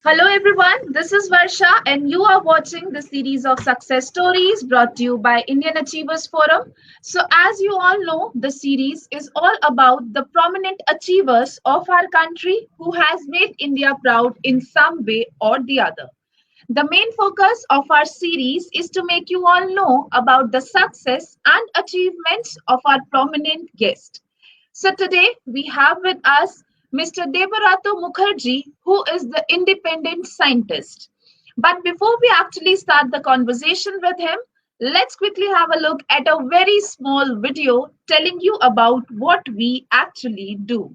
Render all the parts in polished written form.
Hello everyone, this is Varsha and you are watching the series of success stories brought to you by Indian Achievers Forum. So as you all know, the series is all about the prominent achievers of our country who has made India proud in some way or the other. The main focus of our series is to make you all know about the success and achievements of our prominent guest. So today we have with us Mr. Debarato Mukherjee, who is the independent scientist. But before we actually start the conversation with him, let's quickly have a look at a very small video telling you about what we actually do.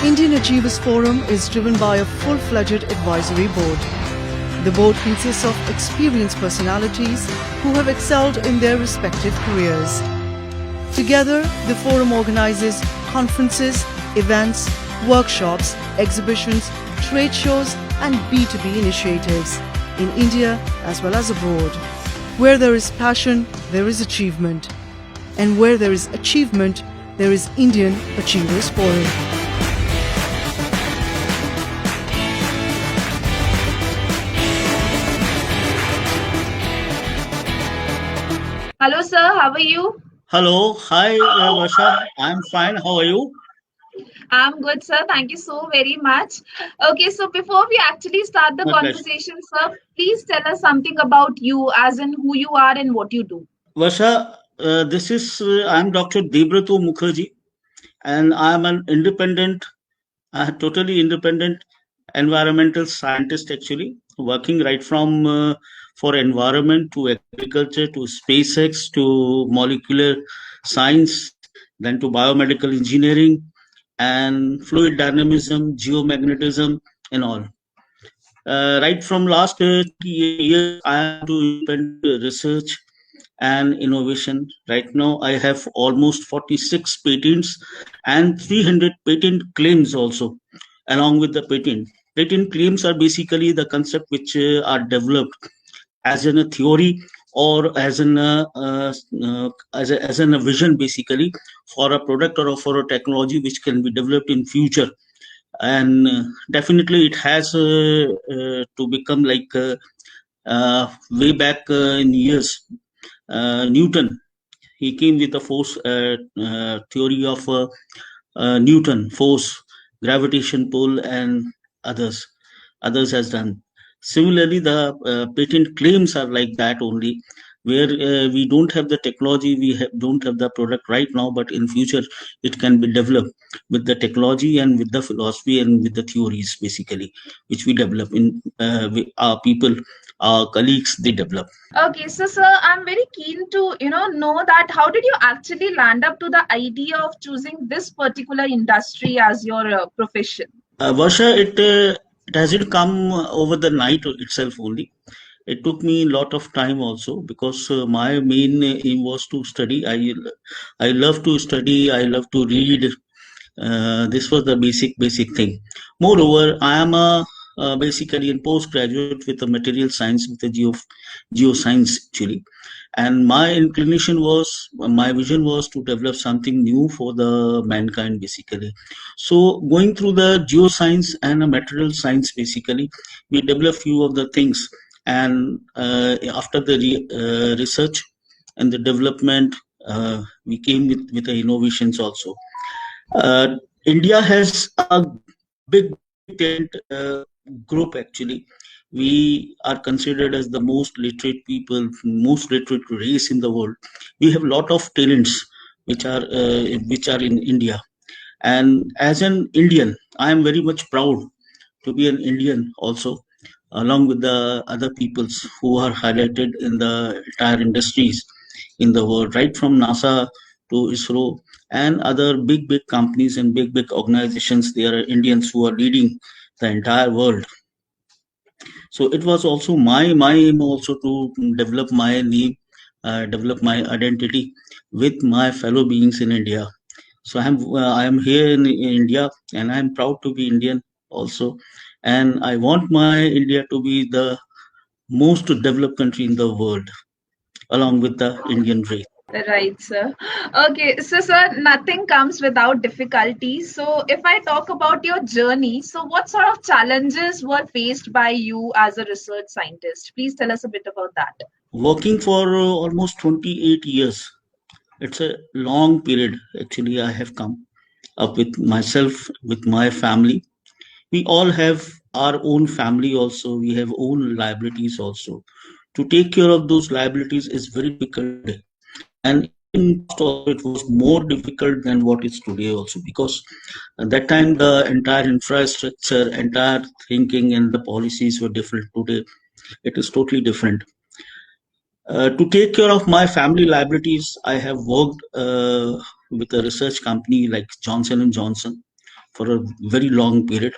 Indian Achievers Forum is driven by a full-fledged advisory board. The board consists of experienced personalities who have excelled in their respective careers. Together, the forum organizes conferences, events, workshops, exhibitions, trade shows and B2B initiatives in India as well as abroad. Where there is passion, there is achievement. And where there is achievement, there is Indian Achievers Forum. Hello, sir, how are you? Hello, hi Varsha. I'm fine. How are you? I'm good, sir. Thank you so very much. Okay, so before we actually start the My pleasure. conversation, sir, please tell us something about you, as in who you are and what you do. Varsha, this is I'm Dr. Debrato Mukherjee, and I'm an independent, totally independent environmental scientist. Actually, working right from for environment to agriculture to SpaceX to molecular science, then to biomedical engineering and fluid dynamism, geomagnetism, and all. Right from last 20 years, I am into independent research and innovation. Right now, I have almost 46 patents and 300 patent claims also, along with the patent. Patent claims are basically the concept which are developed as in a theory or as in a vision basically for a product or for a technology which can be developed in future, and definitely it has to become like way back in years. Newton, he came with the force theory of Newton force, gravitation pull, and others others has done. Similarly, the patent claims are like that only, where we don't have the technology, don't have the product right now, but in future it can be developed with the technology and with the philosophy and with the theories basically, which we develop in our people, our colleagues, they develop. Okay, so sir, I'm very keen to know that how did you actually land up to the idea of choosing this particular industry as your profession? Varsha, it hasn't come over the night itself only. It took me a lot of time also because my main aim was to study. I love to study. I love to read. This was the basic thing. Moreover, I am a basically a postgraduate with a material science with a geoscience actually, and my inclination was, my vision was to develop something new for the mankind basically. So going through the geoscience and a material science basically, we develop few of the things, and after the research and the development, we came with the innovations also. uh, India has a big talent group actually. We are considered as the most literate people, most literate race in the world. We have a lot of talents which are in India. And as an Indian, I am very much proud to be an Indian also, along with the other peoples who are highlighted in the entire industries in the world, right from NASA to ISRO and other big companies and big organizations. There are Indians who are leading the entire world. So it was also my aim also to develop my name, develop my identity with my fellow beings in India. So I am here in India, and I am proud to be Indian also, and I want my India to be the most developed country in the world. along with the Indian race. Right, sir. Okay, so sir, nothing comes without difficulty. So if I talk about your journey, so what sort of challenges were faced by you as a research scientist? Please tell us a bit about that. Working for almost 28 years, it's a long period. Actually, I have come up with myself, with my family. We all have our own family also. We have own liabilities also. To take care of those liabilities is very difficult today. And in past also, it was more difficult than what is today also, because at that time the entire infrastructure, entire thinking and the policies were different. Today it is totally different. To take care of my family liabilities, I have worked with a research company like Johnson and Johnson for a very long period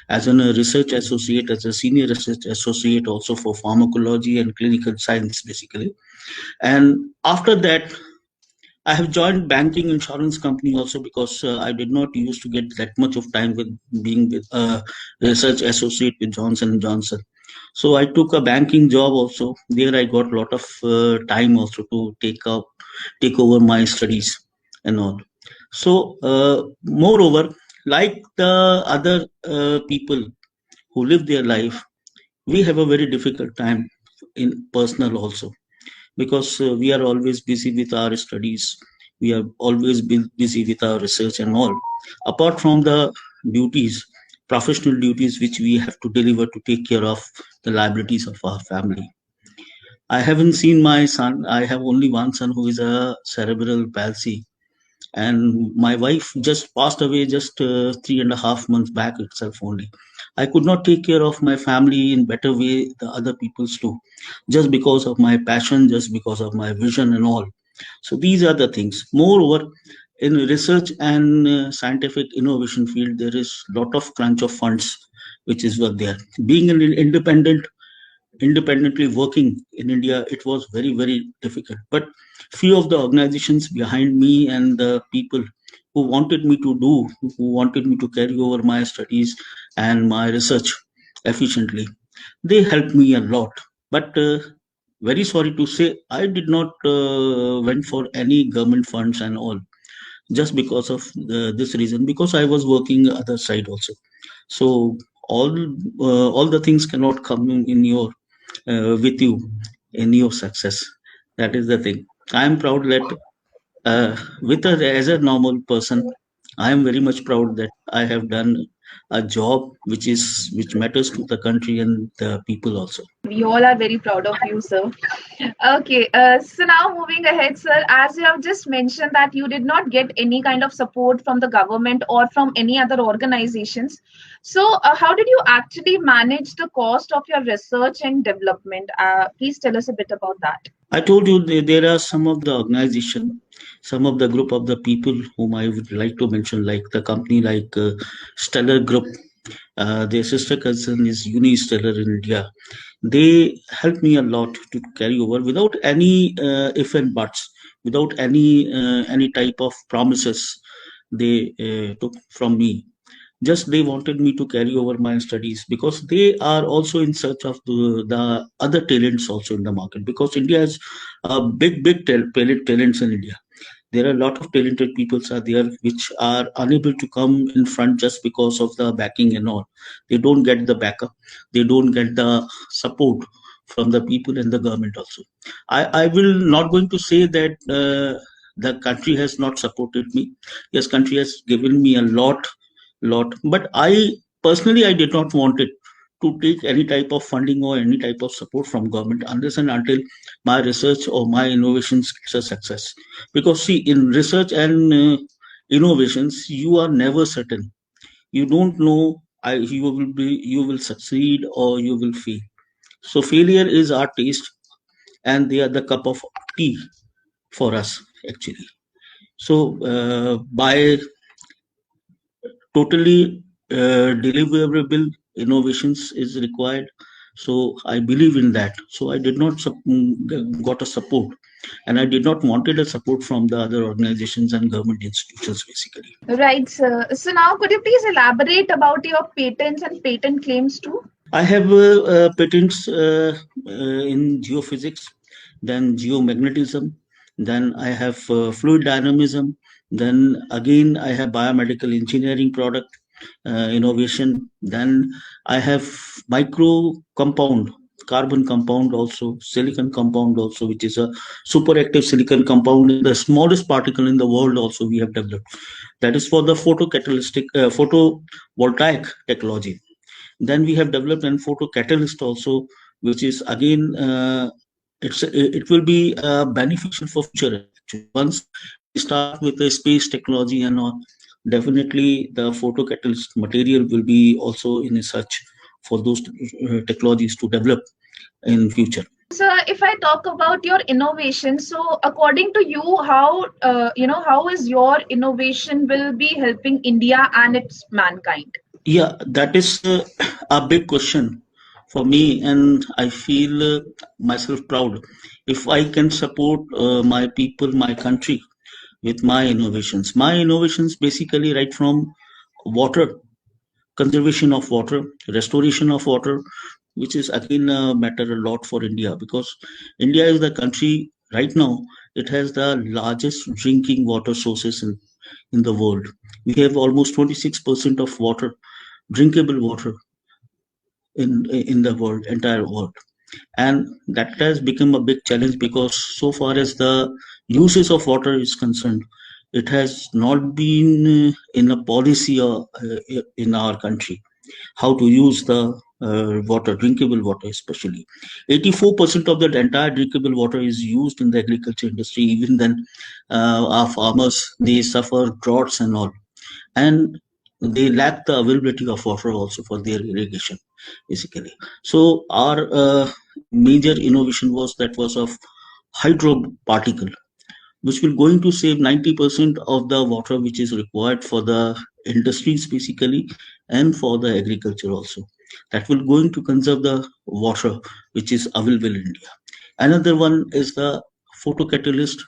as a research associate, as a senior research associate, also for pharmacology and clinical science, basically. And after that, I have joined banking insurance company also, because I did not used to get that much of time with being with a research associate with Johnson and Johnson. So I took a banking job also. There I got a lot of time also to take over my studies and all. So moreover, like the other people who live their life, we have a very difficult time in personal also, because we are always busy with our studies. We are always busy with our research and all, apart from the duties, professional duties which we have to deliver to take care of the liabilities of our family. I haven't seen my son. I have only one son who is a cerebral palsy, and my wife just passed away just 3.5 months back itself only. I could not take care of my family in better way the other people's do, just because of my passion, just because of my vision and all. So these are the things. Moreover, in research and scientific innovation field, there is lot of crunch of funds which is what there. Being an independently working in India, it was very very difficult. But few of the organizations behind me and the people who wanted me to do, who wanted me to carry over my studies and my research efficiently, they helped me a lot. But very sorry to say, I did not went for any government funds and all, just because of this reason, because I was working other side also. So all all the things cannot come in your with you in your success. That is the thing. I am proud that with as a normal person, I am very much proud that I have done a job which matters to the country and the people also. We all are very proud of you, sir. Okay, so now moving ahead, sir, as you have just mentioned that you did not get any kind of support from the government or from any other organizations. So, how did you actually manage the cost of your research and development? Please tell us a bit about that. I told you there are some of the organization, some of the group of the people whom I would like to mention, like the company like Stellar Group. Their sister cousin is Unistellar in India. They helped me a lot to carry over without any if and buts, without any type of promises they took from me. Just they wanted me to carry over my studies, because they are also in search of the other talents also in the market, because India has a big talents in India. There are a lot of talented people are there which are unable to come in front just because of the backing and all. They don't get the backup, they don't get the support from the people and the government also. I will not going to say that the country has not supported me. Yes, country has given me a lot, but I personally, I did not want it to take any type of funding or any type of support from government unless and until my research or my innovations gets a success. Because see, in research and innovations, you are never certain. You don't know you will succeed or you will fail. So failure is our taste, and they are the cup of tea for us actually. So by totally deliverable innovations is required. So I believe in that. So I did not got a support, and I did not wanted a support from the other organizations and government institutions basically. Right, sir. So now could you please elaborate about your patents and patent claims too? I have patents in geophysics, then geomagnetism, then I have fluid dynamism, then again I have biomedical engineering product innovation, then I have micro compound, carbon compound also, silicon compound also, which is a superactive silicon compound, the smallest particle in the world also we have developed. That is for the photocatalytic, photovoltaic technology. Then we have developed an photocatalyst also, which is again, it will be beneficial for future. Actually. Once we start with the space technology and all, definitely the photocatalyst material will be also in a search for those technologies to develop in future. So if I talk about your innovation, so according to you, how how is your innovation will be helping India and its mankind? Yeah, that is a big question for me, and I feel myself proud if I can support my people, my country with my innovations. My innovations basically right from water, conservation of water, restoration of water, which is again matter a lot for India because India is the country right now. It has the largest drinking water sources in the world. We have almost 26% of water, drinkable water in the world, entire world, and that has become a big challenge because so far as the usage of water is concerned, it has not been in a policy in our country how to use the water, drinkable water especially. 84% of the entire drinkable water is used in the agriculture industry. Even then, our farmers, they suffer droughts and all, and they lack the availability of water also for their irrigation basically. So our major innovation was of hydro particle, which will going to save 90% of the water which is required for the industries basically, and for the agriculture also. That will going to conserve the water which is available in India. Another one is the photocatalyst.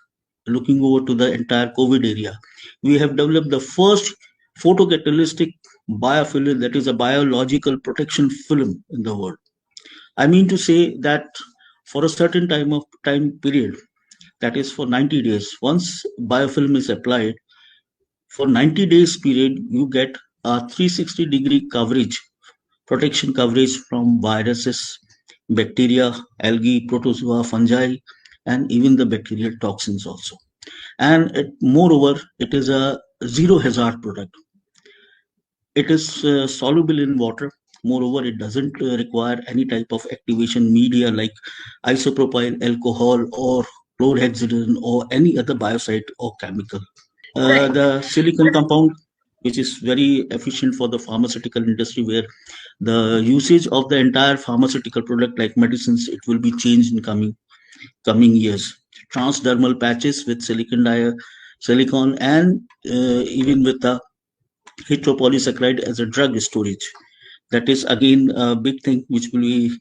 Looking over to the entire COVID area, we have developed the first photocatalytic biofilm, that is a biological protection film in the world. I mean to say that for a certain time period, that is for 90 days, once biofilm is applied, for 90 days period you get a 360-degree coverage, protection coverage from viruses, bacteria, algae, protozoa, fungi, and even the bacterial toxins also. And moreover, it is a zero hazard product. It is soluble in water. Moreover, it doesn't require any type of activation media like isopropyl alcohol or chlorhexidine or any other biocide or chemical. Right. The silicon compound, which is very efficient for the pharmaceutical industry, where the usage of the entire pharmaceutical product like medicines, it will be changed in coming years. Transdermal patches with silicon, and even with the heteropolysaccharide as a drug storage. That is again a big thing which will be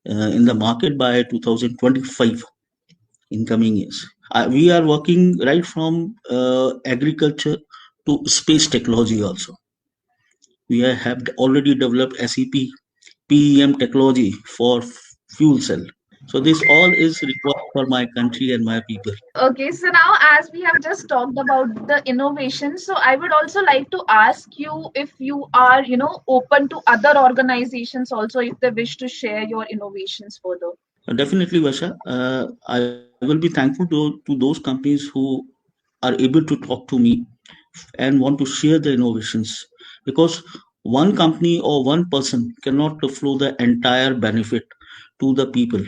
in the market by 2025 in coming years. We are working right from agriculture to space technology also. We have already developed SEP PEM technology for fuel cell. So this all is required for my country and my people. Okay, so now as we have just talked about the innovation, so I would also like to ask you if you are, open to other organizations also if they wish to share your innovations further. Definitely, Vasha. I will be thankful to those companies who are able to talk to me and want to share the innovations, because one company or one person cannot flow the entire benefit to the people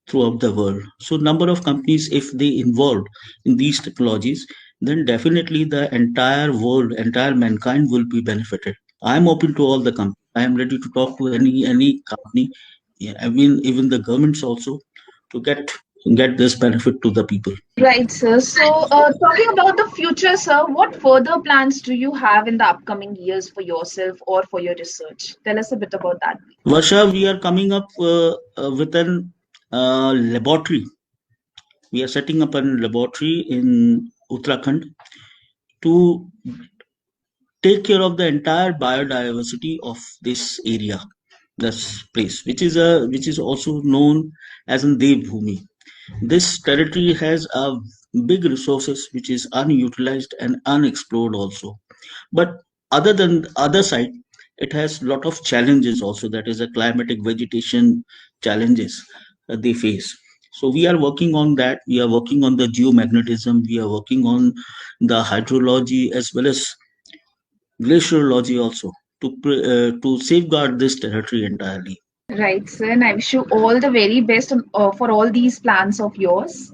throughout the world. So number of companies, if they involved in these technologies, then definitely the entire world, entire mankind will be benefited. I am open to all the companies. I am ready to talk to any company. Yeah, I mean even the governments also, to get this benefit to the people. Right, sir. So, talking about the future, sir, what further plans do you have in the upcoming years for yourself or for your research? Tell us a bit about that. Varsha, we are coming up with an laboratory. We are setting up a laboratory in Uttarakhand to take care of the entire biodiversity of this area, this place, which is also known as an Dev Bhumi. This territory has a big resources which is unutilized and unexplored also. But other than the other side, it has lot of challenges also. That is a climatic vegetation challenges they face. So we are working on that. We are working on the geomagnetism. We are working on the hydrology as well as glaciology also to safeguard this territory entirely. Right, sir, and I wish you all the very best for all these plans of yours.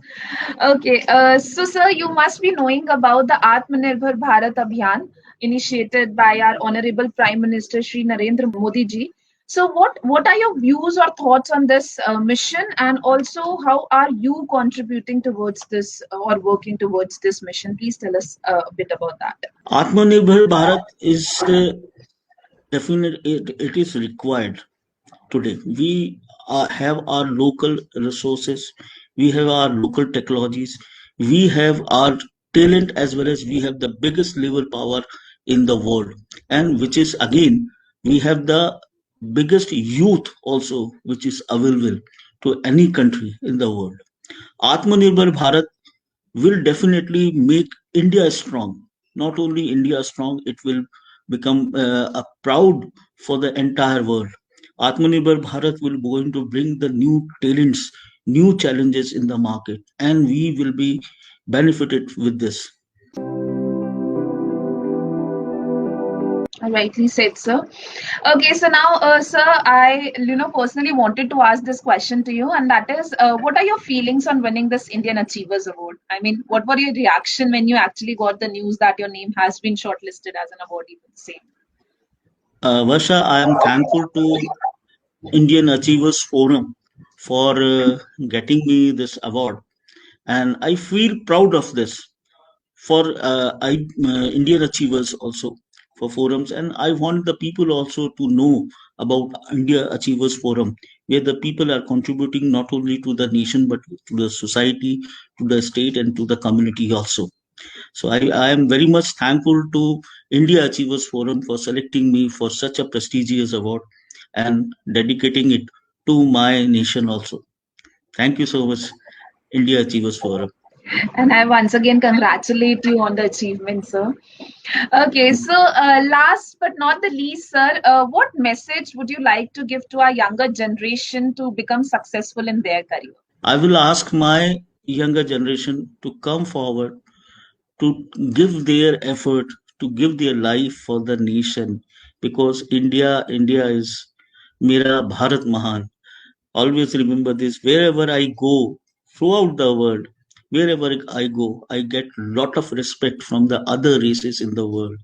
Okay, so sir, you must be knowing about the Atmanirbhar Bharat Abhiyan initiated by our Honorable Prime Minister Shri Narendra Modi ji. So, what are your views or thoughts on this mission, and also how are you contributing towards this or working towards this mission? Please tell us a bit about that. Atmanirbhar Bharat is it is required today. We have our local resources, we have our local technologies, we have our talent as well as we have the biggest level power in the world, and which is again we have the biggest youth also which is available to any country in the world. Atmanirbhar Bharat will definitely make India strong. Not only India strong, it will become a proud for the entire world. Atmanirbhar Bharat will going to bring the new talents, new challenges in the market, and we will be benefited with this. Rightly said, sir. Okay, so now, sir, I personally wanted to ask this question to you, and that is, what are your feelings on winning this Indian Achievers Award? I mean, what were your reaction when you actually got the news that your name has been shortlisted as an awardee for the same? Varsha, I am thankful to Indian Achievers Forum for getting me this award, and I feel proud of this for Indian achievers also for forums, and I want the people also to know about India Achievers Forum, where the people are contributing not only to the nation but to the society, to the state, and to the community also. So I am very much thankful to India Achievers Forum for selecting me for such a prestigious award and dedicating it to my nation also. Thank you so much, India Achievers Forum. And I once again congratulate you on the achievement, sir. Okay, so last but not the least, sir, what message would you like to give to our younger generation to become successful in their career? I will ask my younger generation to come forward, to give their effort, to give their life for the nation, because India is Mera Bharat Mahan. Always remember this. Wherever I go, throughout the world, wherever I go, I get lot of respect from the other races in the world.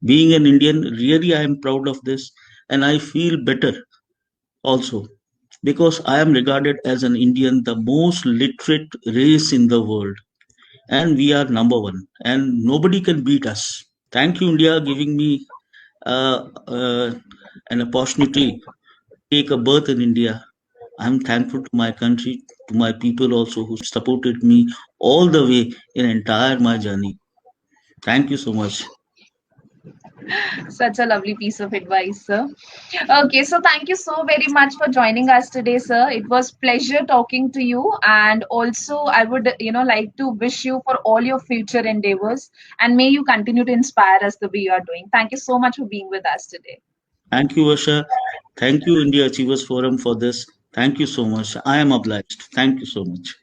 Being an Indian, really I am proud of this, and I feel better also because I am regarded as an Indian, the most literate race in the world, and we are number one, and nobody can beat us. Thank you, India, giving me uh, uh, an opportunity to take a birth in India. I'm thankful to my country, to my people also who supported me all the way in entire my journey. Thank you so much. Such a lovely piece of advice, sir. Okay, so thank you so very much for joining us today, sir. It was pleasure talking to you, and also I would, like to wish you for all your future endeavors, and may you continue to inspire us the way you are doing. Thank you so much for being with us today. Thank you, Asha. Thank you, India Achievers Forum, for this. Thank you so much. I am obliged. Thank you so much.